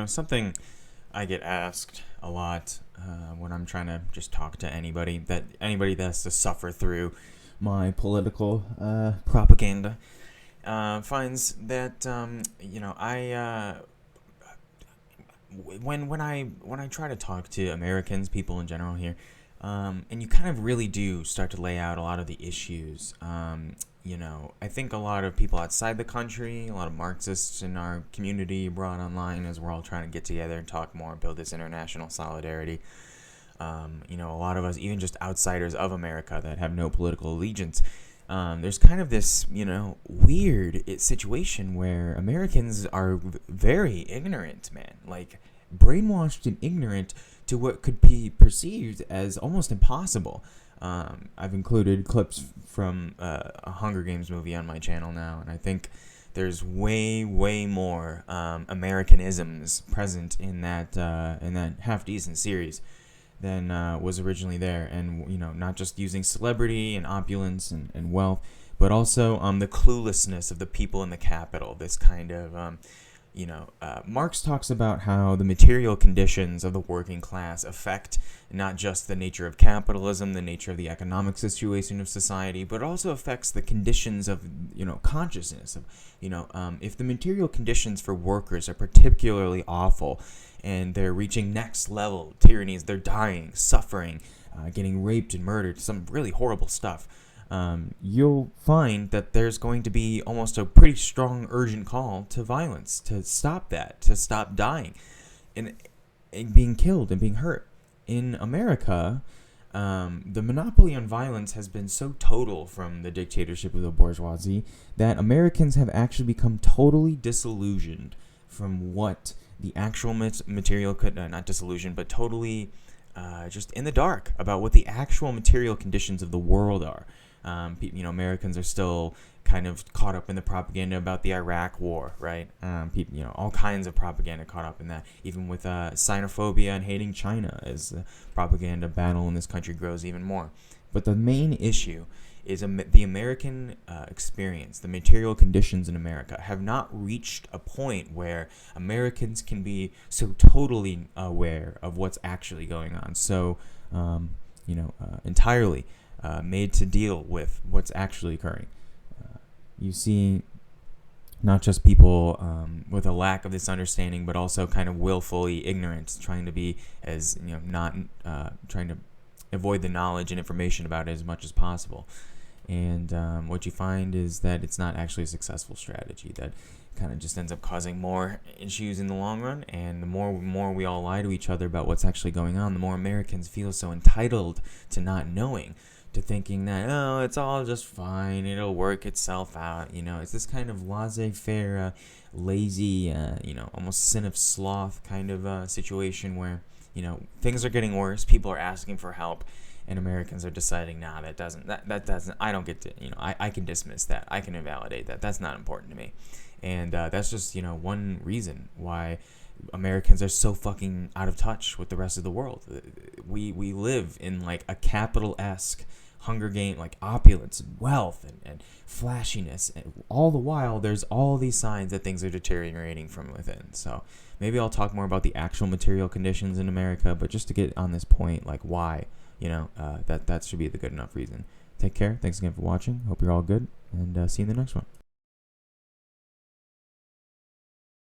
Something I get asked a lot when I'm trying to just talk to anybody that has to suffer through my political propaganda finds that when I try to talk to Americans, people in general here, and you kind of really do start to lay out a lot of the issues. I think a lot of people outside the country, a lot of Marxists in our community brought online as we're all trying to get together and talk more, build this international solidarity. A lot of us, even just outsiders of America that have no political allegiance, there's kind of this, weird situation where Americans are very ignorant, man. Like, brainwashed and ignorant to what could be perceived as almost impossible. I've included clips from a Hunger Games movie on my channel now, and I think there's way, way more Americanisms present in that half decent series than was originally there. And not just using celebrity and opulence and wealth, but also the cluelessness of the people in the capital. This kind of Marx talks about how the material conditions of the working class affect not just the nature of capitalism, the nature of the economic situation of society, but also affects the conditions of consciousness. If the material conditions for workers are particularly awful, and they're reaching next level tyrannies, they're dying, suffering, getting raped and murdered, some really horrible stuff. You'll find that there's going to be almost a pretty strong urgent call to violence, to stop that, to stop dying and being killed and being hurt. In America, the monopoly on violence has been so total from the dictatorship of the bourgeoisie that Americans have actually become totally disillusioned from what the actual material could, not disillusioned, but totally just in the dark about what the actual material conditions of the world are. Americans are still kind of caught up in the propaganda about the Iraq War, right? All kinds of propaganda caught up in that, even with xenophobia and hating China as the propaganda battle in this country grows even more. But the main issue is the American experience, the material conditions in America have not reached a point where Americans can be so totally aware of what's actually going on. So, entirely made to deal with what's actually occurring. You see not just people with a lack of this understanding, but also kind of willfully ignorant, trying to be as, not trying to avoid the knowledge and information about it as much as possible. And what you find is that it's not actually a successful strategy, that kind of just ends up causing more issues in the long run. And the more we all lie to each other about what's actually going on, the more Americans feel so entitled to not knowing, to thinking that, oh, it's all just fine, it'll work itself out. It's this kind of laissez-faire, lazy, almost sin of sloth kind of situation where, things are getting worse, people are asking for help, and Americans are deciding, nah, that doesn't, I don't get to, I can dismiss that, I can invalidate that, that's not important to me. And that's just, one reason why Americans are so fucking out of touch with the rest of the world. We live in like a capital-esque Hunger Game, like opulence and wealth and flashiness, and all the while there's all these signs that things are deteriorating from within. So maybe I'll talk more about the actual material conditions in America, but just to get on this point, like why, that should be the good enough reason. Take care. Thanks again for watching. Hope you're all good, and see you in the next one.